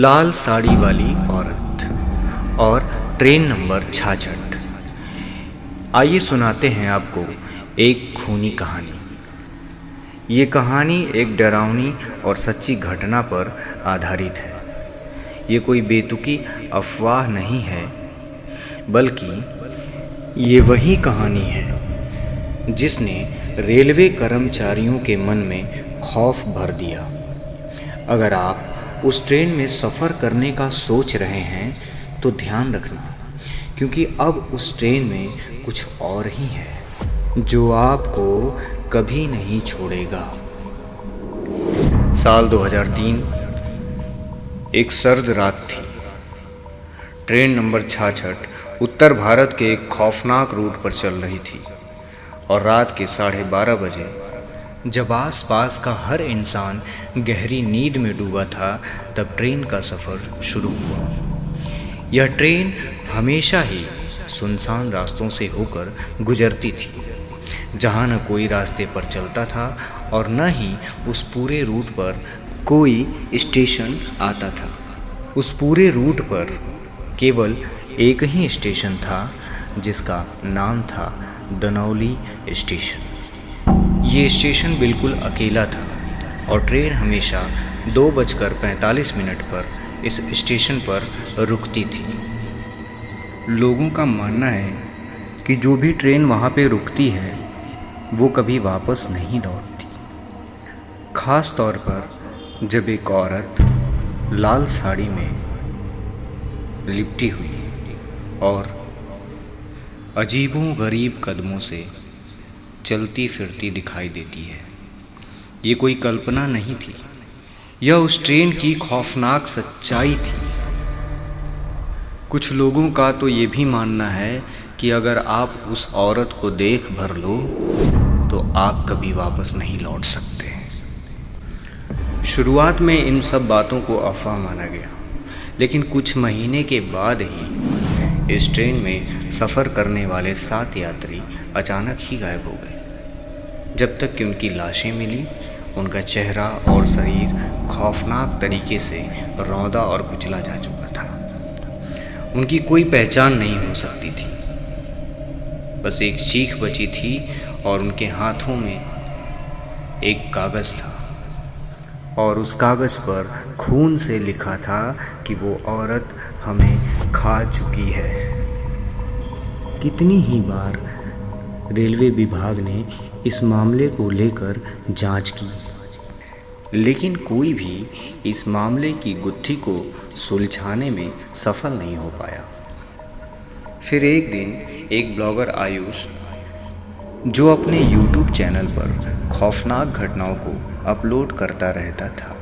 लाल साड़ी वाली औरत और ट्रेन नंबर 66। आइए सुनाते हैं आपको एक खूनी कहानी। ये कहानी एक डरावनी और सच्ची घटना पर आधारित है। ये कोई बेतुकी अफवाह नहीं है, बल्कि ये वही कहानी है जिसने रेलवे कर्मचारियों के मन में खौफ भर दिया। अगर आप उस ट्रेन में सफ़र करने का सोच रहे हैं तो ध्यान रखना, क्योंकि अब उस ट्रेन में कुछ और ही है जो आपको कभी नहीं छोड़ेगा। साल 2003, एक सर्द रात थी। ट्रेन नंबर 66 उत्तर भारत के एक खौफनाक रूट पर चल रही थी और रात के 12:30 बजे, जब आसपास का हर इंसान गहरी नींद में डूबा था, तब ट्रेन का सफ़र शुरू हुआ। यह ट्रेन हमेशा ही सुनसान रास्तों से होकर गुजरती थी, जहाँ न कोई रास्ते पर चलता था और न ही उस पूरे रूट पर कोई स्टेशन आता था। उस पूरे रूट पर केवल एक ही स्टेशन था, जिसका नाम था दनौली स्टेशन। ये स्टेशन बिल्कुल अकेला था और ट्रेन हमेशा 2:45 पर इस स्टेशन पर रुकती थी। लोगों का मानना है कि जो भी ट्रेन वहाँ पे रुकती है वो कभी वापस नहीं लौटती। ख़ास तौर पर जब एक औरत लाल साड़ी में लिपटी हुई और अजीबोगरीब कदमों से चलती फिरती दिखाई देती है। ये कोई कल्पना नहीं थी, यह उस ट्रेन की खौफनाक सच्चाई थी। कुछ लोगों का तो ये भी मानना है कि अगर आप उस औरत को देख भर लो तो आप कभी वापस नहीं लौट सकते। शुरुआत में इन सब बातों को अफवाह माना गया, लेकिन कुछ महीने के बाद ही इस ट्रेन में सफ़र करने वाले 7 यात्री अचानक ही गायब हो गए। जब तक कि उनकी लाशें मिली, उनका चेहरा और शरीर खौफनाक तरीके से रौंदा और कुचला जा चुका था। उनकी कोई पहचान नहीं हो सकती थी, बस एक चीख बची थी और उनके हाथों में एक कागज़ था और उस कागज़ पर खून से लिखा था कि वो औरत हमें खा चुकी है। कितनी ही बार रेलवे विभाग ने इस मामले को लेकर जांच की, लेकिन कोई भी इस मामले की गुत्थी को सुलझाने में सफल नहीं हो पाया। फिर एक दिन एक ब्लॉगर आयुष, जो अपने YouTube चैनल पर खौफनाक घटनाओं को अपलोड करता रहता था,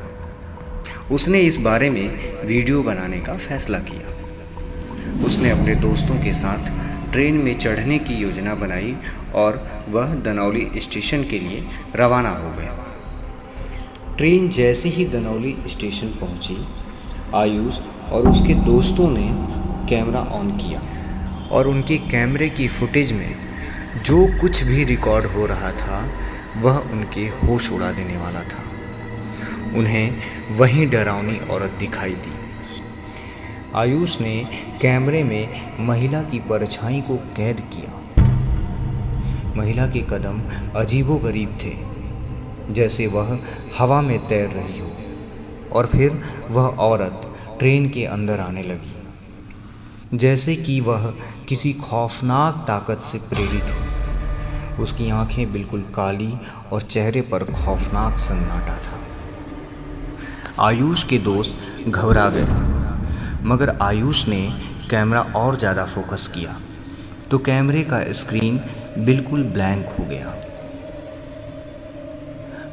उसने इस बारे में वीडियो बनाने का फैसला किया। उसने अपने दोस्तों के साथ ट्रेन में चढ़ने की योजना बनाई और वह दनौली स्टेशन के लिए रवाना हो गया। ट्रेन जैसे ही दनौली स्टेशन पहुंची, आयुष और उसके दोस्तों ने कैमरा ऑन किया और उनके कैमरे की फुटेज में जो कुछ भी रिकॉर्ड हो रहा था वह उनके होश उड़ा देने वाला था। उन्हें वही डरावनी औरत दिखाई दी। आयुष ने कैमरे में महिला की परछाई को कैद किया। महिला के कदम अजीबोगरीब थे, जैसे वह हवा में तैर रही हो, और फिर वह औरत ट्रेन के अंदर आने लगी, जैसे कि वह किसी खौफनाक ताकत से प्रेरित हो। उसकी आंखें बिल्कुल काली और चेहरे पर खौफनाक सन्नाटा था। आयुष के दोस्त घबरा गए, मगर आयुष ने कैमरा और ज़्यादा फोकस किया तो कैमरे का स्क्रीन बिल्कुल ब्लैंक हो गया।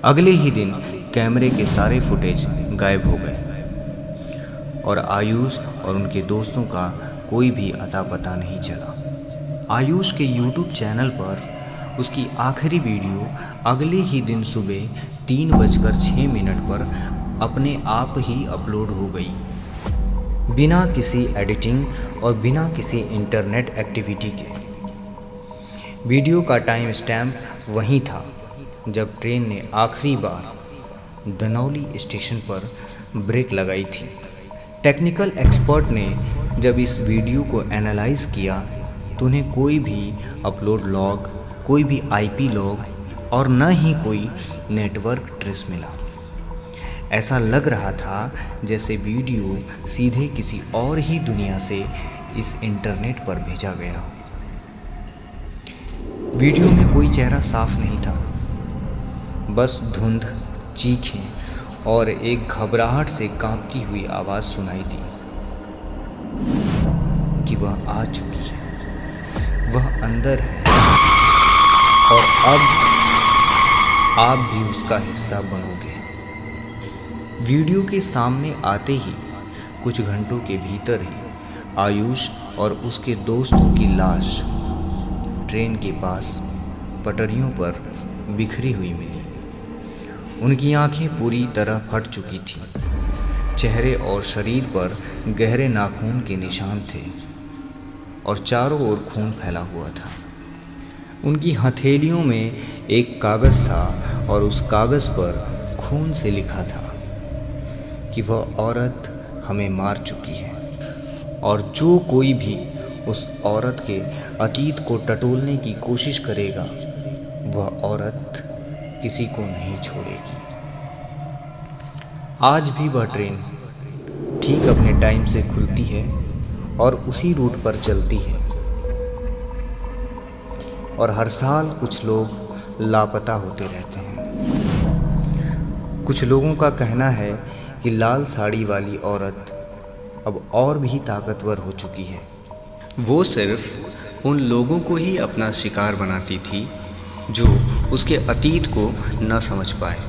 अगले ही दिन कैमरे के सारे फुटेज गायब हो गए और आयुष और उनके दोस्तों का कोई भी अता पता नहीं चला। आयुष के YouTube चैनल पर उसकी आखिरी वीडियो अगले ही दिन सुबह 3:06 पर अपने आप ही अपलोड हो गई, बिना किसी एडिटिंग और बिना किसी इंटरनेट एक्टिविटी के। वीडियो का टाइम स्टैम्प वही था जब ट्रेन ने आखिरी बार दनौली स्टेशन पर ब्रेक लगाई थी। टेक्निकल एक्सपर्ट ने जब इस वीडियो को एनालाइज किया तो उन्हें कोई भी अपलोड लॉग, कोई भी आईपी लॉग और न ही कोई नेटवर्क ट्रेस मिला। ऐसा लग रहा था जैसे वीडियो सीधे किसी और ही दुनिया से इस इंटरनेट पर भेजा गया हो। वीडियो में कोई चेहरा साफ नहीं था, बस धुंध, चीखें और एक घबराहट से कांपती हुई आवाज़ सुनाई दी कि वह आ चुकी है, वह अंदर है और अब आप भी उसका हिस्सा बनोगे। वीडियो के सामने आते ही कुछ घंटों के भीतर ही आयुष और उसके दोस्तों की लाश ट्रेन के पास पटरियों पर बिखरी हुई मिली। उनकी आंखें पूरी तरह फट चुकी थीं, चेहरे और शरीर पर गहरे नाखून के निशान थे और चारों ओर खून फैला हुआ था। उनकी हथेलियों में एक कागज़ था और उस कागज़ पर खून से लिखा था कि वह औरत हमें मार चुकी है और जो कोई भी उस औरत के अतीत को टटोलने की कोशिश करेगा वह औरत किसी को नहीं छोड़ेगी। आज भी वह ट्रेन ठीक अपने टाइम से खुलती है और उसी रूट पर चलती है और हर साल कुछ लोग लापता होते रहते हैं। कुछ लोगों का कहना है कि लाल साड़ी वाली औरत अब और भी ताकतवर हो चुकी है। वो सिर्फ उन लोगों को ही अपना शिकार बनाती थी जो उसके अतीत को न समझ पाए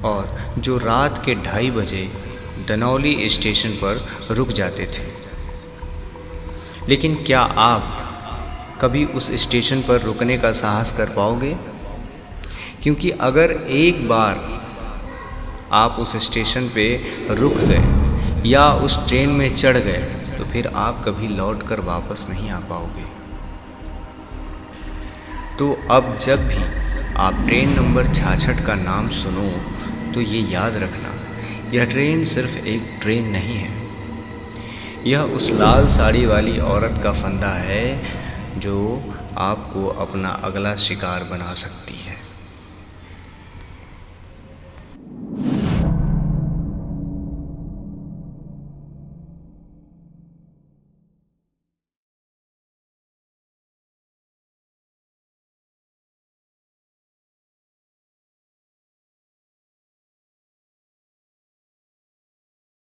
और जो रात के 2:30 बजे दनौली स्टेशन पर रुक जाते थे। लेकिन क्या आप कभी उस स्टेशन पर रुकने का साहस कर पाओगे? क्योंकि अगर एक बार आप उस स्टेशन पे रुक गए या उस ट्रेन में चढ़ गए तो फिर आप कभी लौट कर वापस नहीं आ पाओगे। तो अब जब भी आप ट्रेन नंबर 66 का नाम सुनो तो ये याद रखना, यह ट्रेन सिर्फ एक ट्रेन नहीं है, यह उस लाल साड़ी वाली औरत का फंदा है जो आपको अपना अगला शिकार बना सकता है।